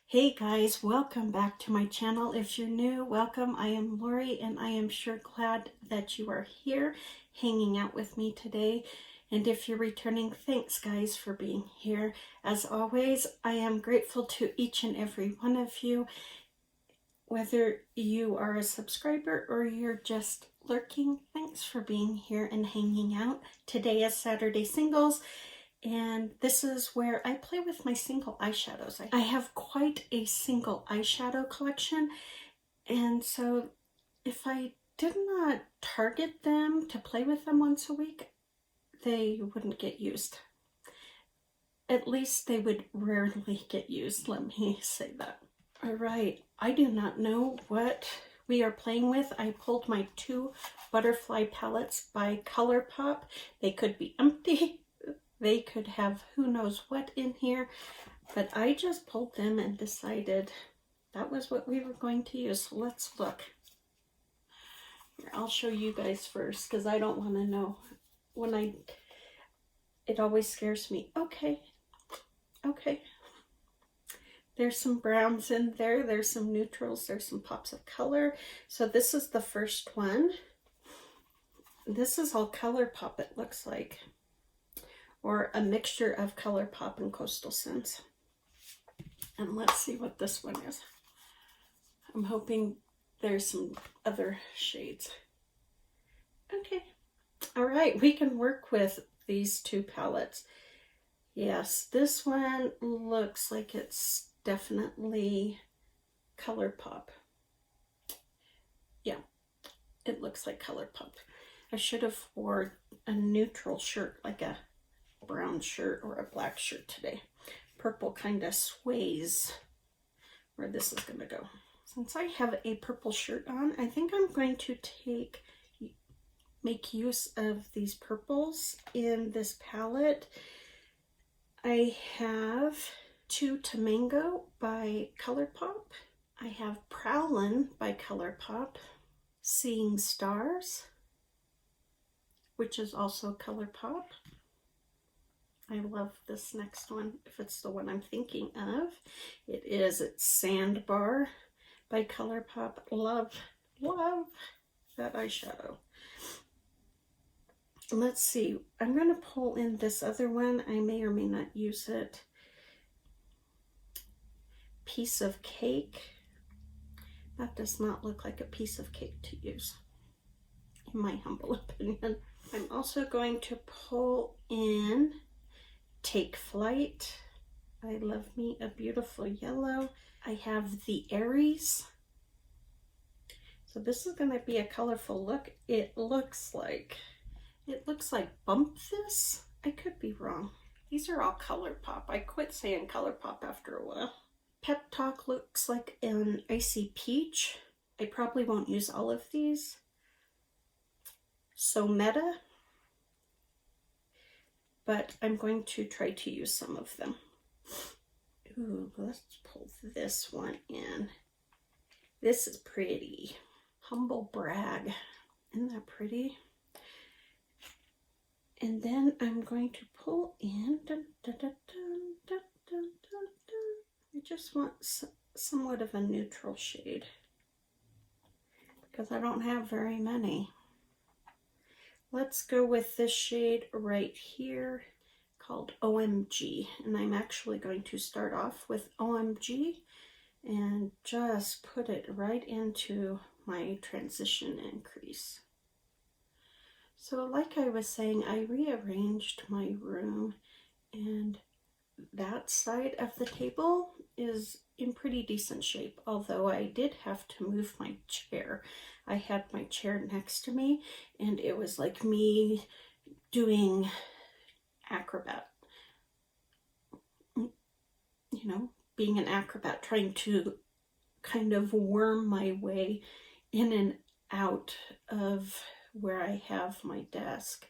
Hey guys, welcome back to my channel. If you're new, welcome. I am Lori and I am sure glad that you are here hanging out with me today. And if you're returning, thanks guys for being here. As always, I am grateful to each and every one of you. Whether you are a subscriber or you're just lurking, thanks for being here and hanging out. Today is Saturday Singles. And this is where I play with my single eyeshadows. I have quite a single eyeshadow collection, and so if I did not target them to play with them once a week, they wouldn't get used. At least they would rarely get used, let me say that. All right, I do not know what we are playing with. I pulled my two butterfly palettes by Colourpop. They could be empty. They could have who knows what in here, but I just pulled them and decided that was what we were going to use. So let's look. Here, I'll show you guys first because I don't want to know it always scares me. Okay. There's some browns in there. There's some neutrals. There's some pops of color. So this is the first one. This is all Colourpop, it looks like. Or a mixture of Colourpop and Coastal Scents. And let's see what this one is. I'm hoping there's some other shades. Okay. All right, we can work with these two palettes. Yes, this one looks like it's definitely Colourpop. Yeah, it looks like Colourpop. I should have wore a neutral shirt, like a brown shirt or a black shirt today. Purple kind of sways where this is going to go. Since I have a purple shirt on, I think I'm going to make use of these purples in this palette. I have Two to Mango by Colourpop. I have Prowlin by Colourpop. Seeing Stars, which is also Colourpop. I love this next one, if it's the one I'm thinking of. It is. It's Sandbar by Colourpop. Love that eyeshadow. Let's see. I'm going to pull in this other one. I may or may not use it. Piece of Cake. That does not look like a piece of cake to use, in my humble opinion. I'm also going to pull in Take Flight. I love me a beautiful yellow. I have the Aries. So this is going to be a colorful look. It looks like Bump This. I could be wrong. These are all Colourpop. I quit saying Colourpop after a while. Pep Talk looks like an Icy Peach. I probably won't use all of these. So Meta. But I'm going to try to use some of them. Ooh, let's pull this one in. This is pretty. Humble Brag. Isn't that pretty? And then I'm going to pull in. I just want somewhat of a neutral shade because I don't have very many. Let's go with this shade right here called OMG. And I'm actually going to start off with OMG and just put it right into my transition and crease. So like I was saying, I rearranged my room and that side of the table is in pretty decent shape, although I did have to move my chair. I had my chair next to me and it was like me doing acrobat. You know, being an acrobat, trying to kind of worm my way in and out of where I have my desk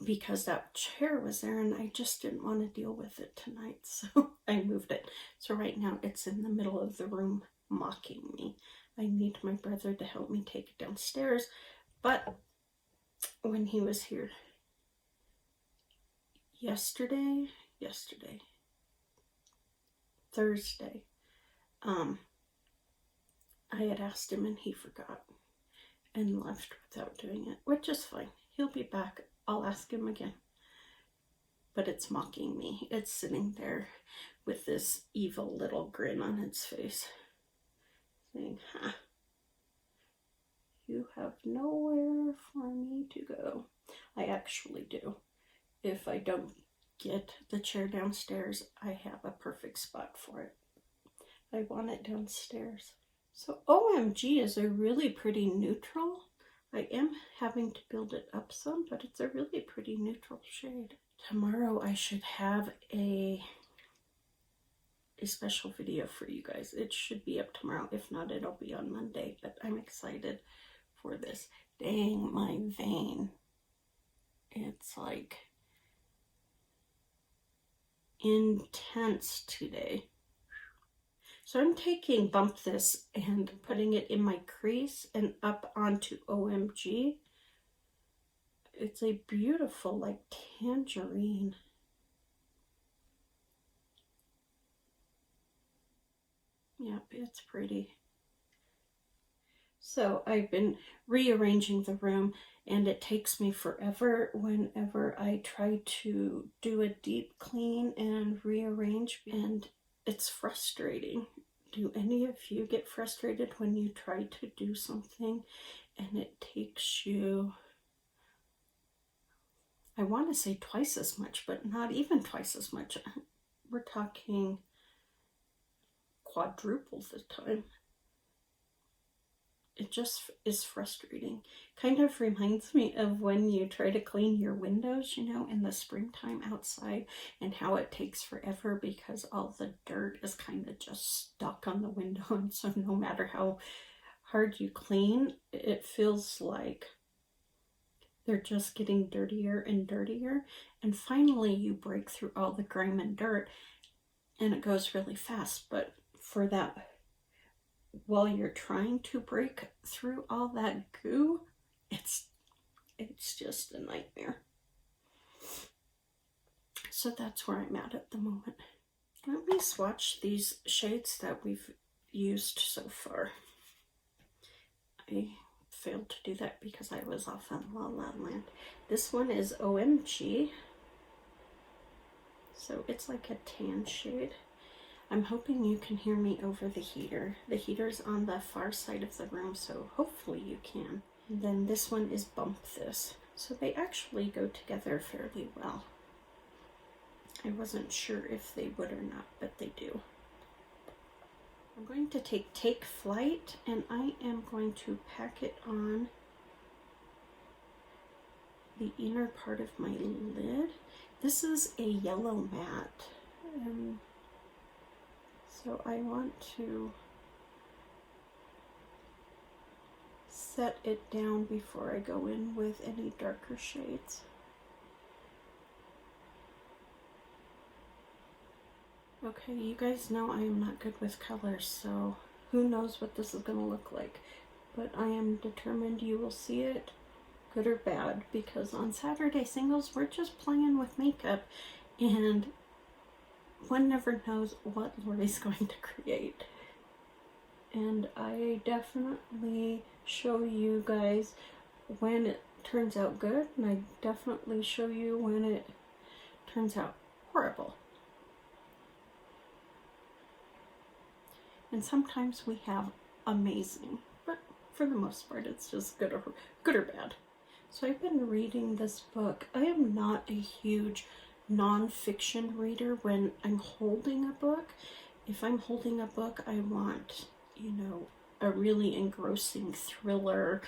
because that chair was there and I just didn't want to deal with it tonight, so I moved it. So right now it's in the middle of the room mocking me. I need my brother to help me take it downstairs, but when he was here yesterday, Thursday. I had asked him and he forgot and left without doing it, which is fine. He'll be back. I'll ask him again. But it's mocking me. It's sitting there with this evil little grin on its face, saying, "Ha, you have nowhere for me to go." I actually do. If I don't get the chair downstairs, I have a perfect spot for it. I want it downstairs. So OMG is a really pretty neutral. I am having to build it up some, but it's a really pretty neutral shade. Tomorrow I should have a special video for you guys. It should be up tomorrow. If not, it'll be on Monday, but I'm excited for this. Dang, my vein. It's like intense today. So I'm taking Bump This and putting it in my crease and up onto OMG. It's a beautiful, like, tangerine. Yep, it's pretty. So I've been rearranging the room, and it takes me forever whenever I try to do a deep clean and rearrange, and it's frustrating. Do any of you get frustrated when you try to do something and it takes you, I want to say twice as much, but not even twice as much. We're talking quadruple the time. It just is frustrating. Kind of reminds me of when you try to clean your windows, you know, in the springtime outside, and how it takes forever because all the dirt is kind of just stuck on the window. And so no matter how hard you clean, it feels like they're just getting dirtier and dirtier. And finally you break through all the grime and dirt and it goes really fast. But for that, while you're trying to break through all that goo, it's just a nightmare. So that's where I'm at the moment. Let me swatch these shades that we've used so far. I failed to do that because I was off on La La Land. This one is OMG. So it's like a tan shade. I'm hoping you can hear me over the heater. The heater's on the far side of the room, so hopefully you can. And then this one is Bump This. So they actually go together fairly well. I wasn't sure if they would or not, but they do. I'm going to Take Flight, and I am going to pack it on the inner part of my lid. This is a yellow matte. So I want to set it down before I go in with any darker shades. Okay, you guys know I am not good with colors, so who knows what this is going to look like. But I am determined you will see it, good or bad, because on Saturday Singles, we're just playing with makeup, and one never knows what Lori's going to create. And I definitely show you guys when it turns out good, and I definitely show you when it turns out horrible. And sometimes we have amazing, but for the most part it's just good or bad. So I've been reading this book. I am not a huge non-fiction reader when I'm holding a book. If I'm holding a book, I want, you know, a really engrossing thriller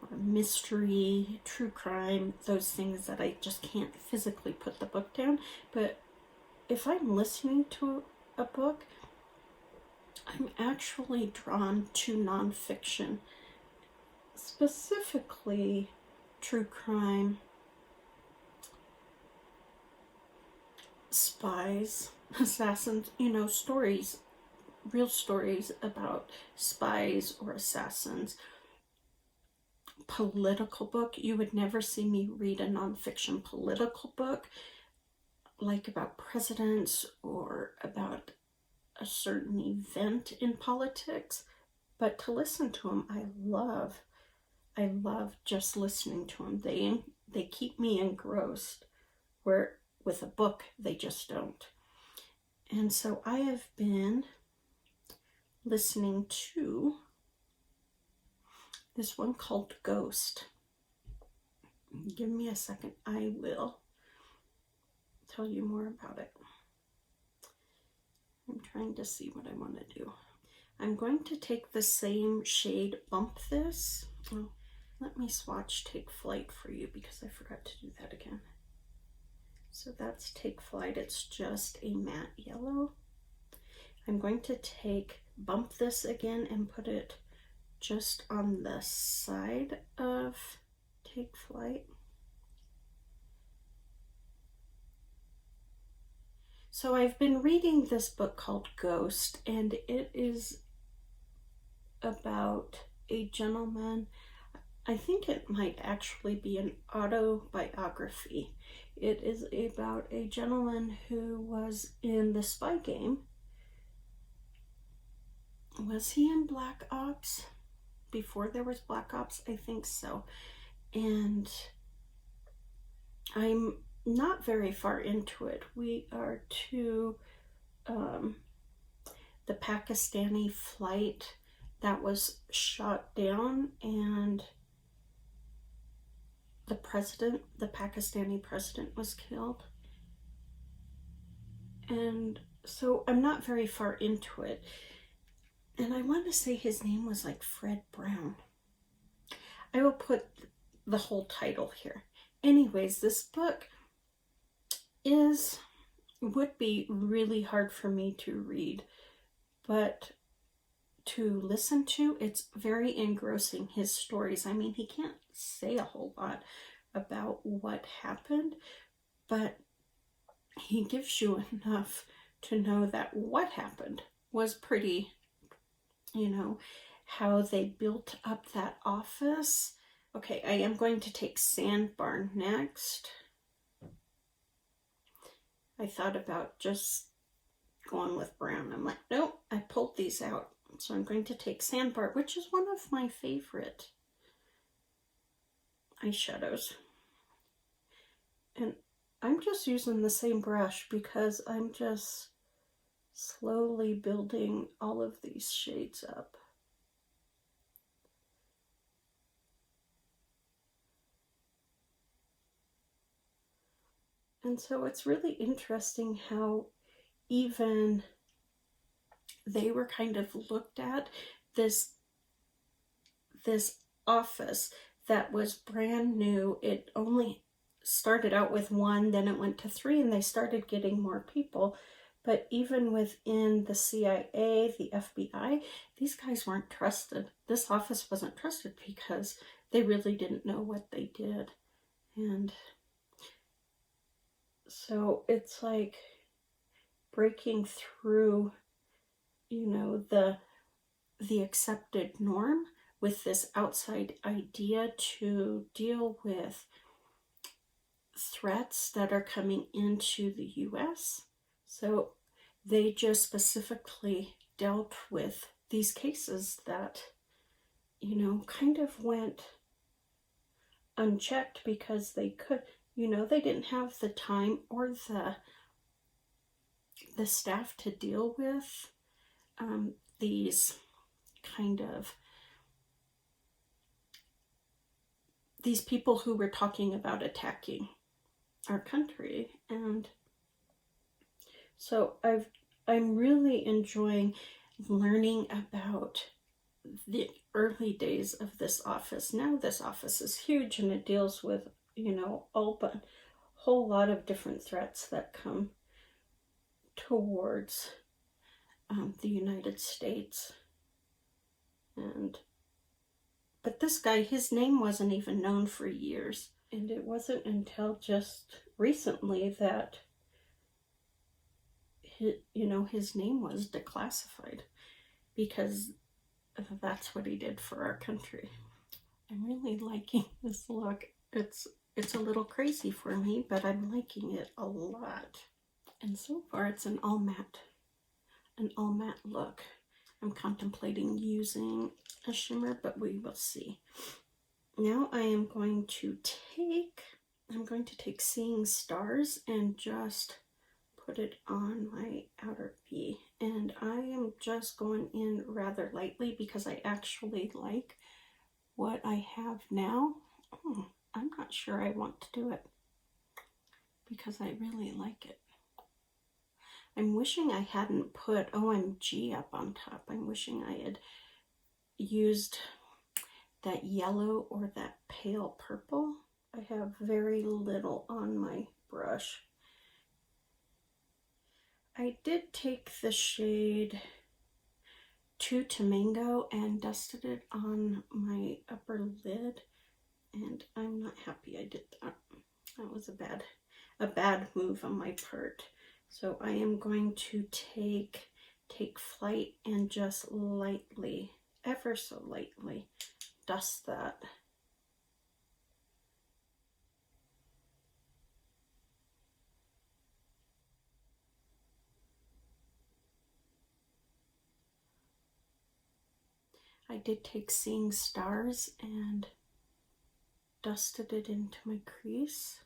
or mystery, true crime, those things that I just can't physically put the book down. But if I'm listening to a book, I'm actually drawn to non-fiction, specifically true crime, spies, assassins, you know, stories, real stories about spies or assassins. Political book, you would never see me read a nonfiction political book, like about presidents or about a certain event in politics, but to listen to them, I love just listening to them. They keep me engrossed, where with a book they just don't. And so I have been listening to this one called Ghost. Give me a second, I will tell you more about it. I'm trying to see what I want to do. I'm going to take the same shade, Bump This. Oh, let me swatch Take Flight for you because I forgot to do that again. So that's Take Flight. It's just a matte yellow. I'm going to take Bump This again and put it just on the side of Take Flight. So I've been reading this book called Ghost, and it is about a gentleman. I think it might actually be an autobiography. It is about a gentleman who was in the spy game. Was he in Black Ops? Before there was Black Ops? I think so. And I'm not very far into it. We are to the Pakistani flight that was shot down, and the Pakistani president was killed. And so I'm not very far into it. And I want to say his name was like Fred Brown. I will put the whole title here. Anyways, this book would be really hard for me to read, but to listen to, it's very engrossing, his stories. I mean, he can't say a whole lot about what happened, but he gives you enough to know that what happened was pretty, you know, how they built up that office. Okay, I am going to take Sandbar next. I thought about just going with brown. I'm like, nope, I pulled these out. So I'm going to take Sandbar, which is one of my favorite eyeshadows. And I'm just using the same brush because I'm just slowly building all of these shades up. And so it's really interesting how even they were kind of looked at, this office that was brand new. It only started out with 1, then it went to 3, and they started getting more people. But even within the CIA, the FBI, these guys weren't trusted. This office wasn't trusted because they really didn't know what they did. And so it's like breaking through, you know, the accepted norm with this outside idea to deal with threats that are coming into the US. So they just specifically dealt with these cases that, you know, kind of went unchecked because they could, you know, they didn't have the time or the staff to deal with these kind of, these people who were talking about attacking our country. And so I'm really enjoying learning about the early days of this office. Now this office is huge and it deals with, you know, a whole lot of different threats that come towards the United States. But this guy, his name wasn't even known for years. And it wasn't until just recently that his name was declassified, because that's what he did for our country. I'm really liking this look. It's a little crazy for me, but I'm liking it a lot. And so far it's an all matte an all matte look. I'm contemplating using a shimmer, but we will see. Now I am going to take Seeing Stars and just put it on my outer V. And I am just going in rather lightly because I actually like what I have now. I'm not sure I want to do it because I really like it. I'm wishing I hadn't put OMG up on top. I'm wishing I had used that yellow or that pale purple. I have very little on my brush. I did take the shade 2 to Mango and dusted it on my upper lid, and I'm not happy I did that. That was a bad move on my part. So I am going to take Flight and just lightly, ever so lightly, dust that. I did take Seeing Stars and dusted it into my crease,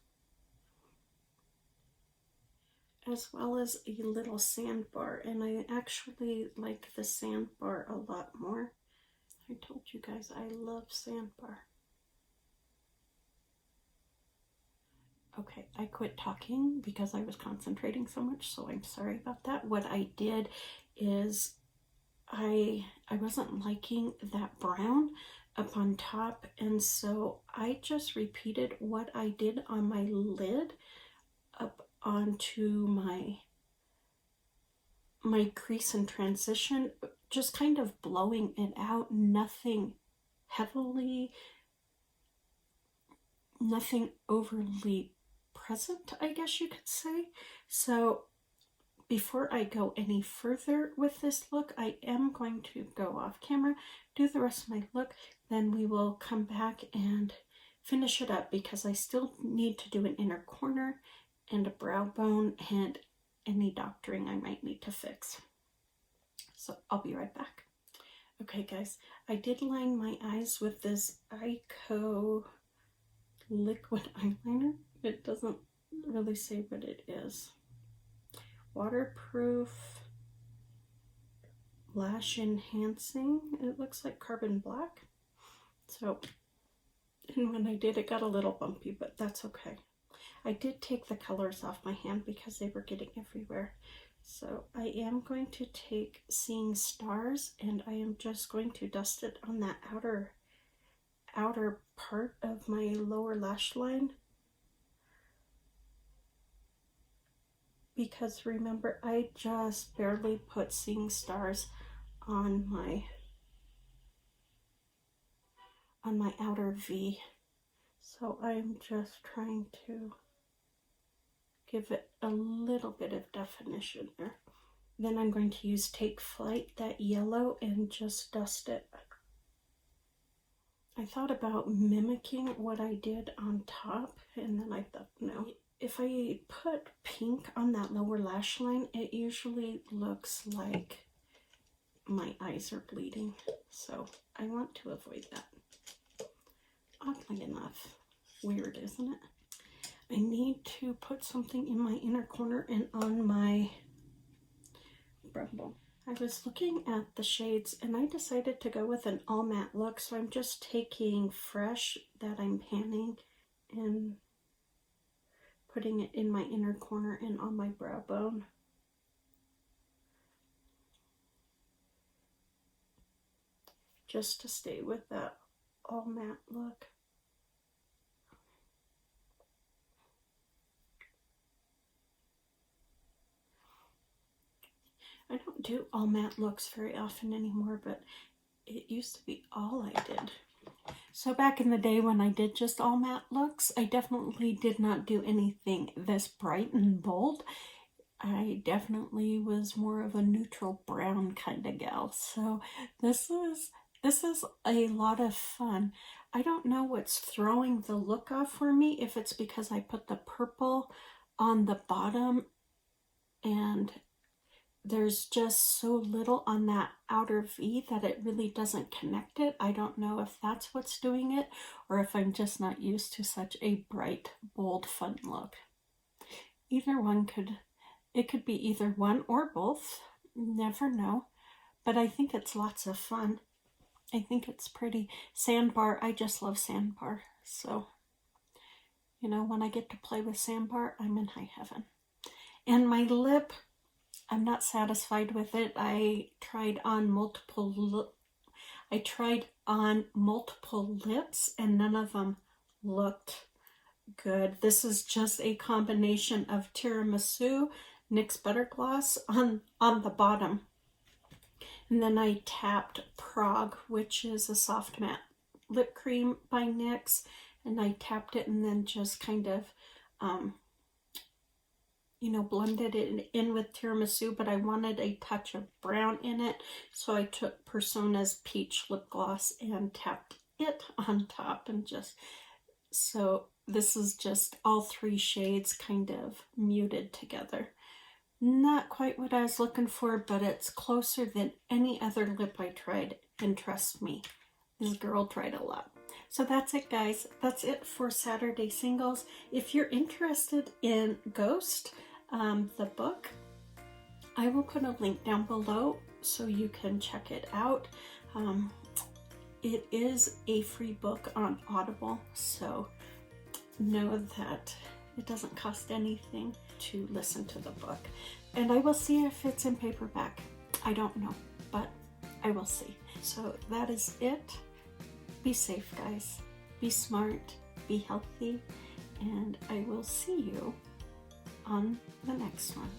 as well as a little Sandbar, and I actually like the Sandbar a lot more. I told you guys I love Sandbar. Okay, I quit talking because I was concentrating so much, so I'm sorry about that. What I did is I wasn't liking that brown up on top, and so I just repeated what I did on my lid up onto my crease and transition, just kind of blowing it out, nothing heavily, nothing overly present, I guess you could say. So before I go any further with this look, I am going to go off camera, do the rest of my look, then we will come back and finish it up because I still need to do an inner corner and a brow bone and any doctoring I might need to fix. So I'll be right back. Okay guys, I did line my eyes with this Ico liquid eyeliner. It doesn't really say what it is. Waterproof, lash enhancing. It looks like carbon black. So, and when I did, it got a little bumpy, but that's okay. I did take the colors off my hand because they were getting everywhere. So I am going to take Seeing Stars, and I am just going to dust it on that outer part of my lower lash line. Because remember, I just barely put Seeing Stars on my outer V. So I'm just trying to give it a little bit of definition there. Then I'm going to use Take Flight, that yellow, and just dust it. I thought about mimicking what I did on top, and then I thought, no. If I put pink on that lower lash line, it usually looks like my eyes are bleeding. So I want to avoid that. Oddly enough. Weird, isn't it? I need to put something in my inner corner and on my brow bone. I was looking at the shades and I decided to go with an all matte look, so I'm just taking Fresh that I'm panning and putting it in my inner corner and on my brow bone. Just to stay with that all matte look. I don't do all matte looks very often anymore, but it used to be all I did. So back in the day when I did just all matte looks, I definitely did not do anything this bright and bold. I definitely was more of a neutral brown kind of gal. So this is a lot of fun. I don't know what's throwing the look off for me, if it's because I put the purple on the bottom and there's just so little on that outer V that it really doesn't connect it. I don't know if that's what's doing it, or if I'm just not used to such a bright, bold, fun look. Either one it could be either one or both. Never know. But I think it's lots of fun. I think it's pretty. Sandbar, I just love Sandbar. So, you know, when I get to play with Sandbar, I'm in high heaven. And my lip, I'm not satisfied with it. I tried on multiple lips and none of them looked good. This is just a combination of tiramisu, NYX Butter Gloss on the bottom. And then I tapped Prague, which is a soft matte lip cream by NYX, and I tapped it and then just kind of you know, blended it in with tiramisu, but I wanted a touch of brown in it, so I took Persona's Peach Lip Gloss and tapped it on top, and just, so this is just all three shades kind of muted together. Not quite what I was looking for, but it's closer than any other lip I tried, and trust me, this girl tried a lot. So that's it, guys. That's it for Saturday Singles. If you're interested in Ghost, the book, I will put a link down below so you can check it out. It is a free book on Audible, so know that it doesn't cost anything to listen to the book. And I will see if it's in paperback. I don't know, but I will see. So that is it. Be safe, guys. Be smart, be healthy, and I will see you on the next one.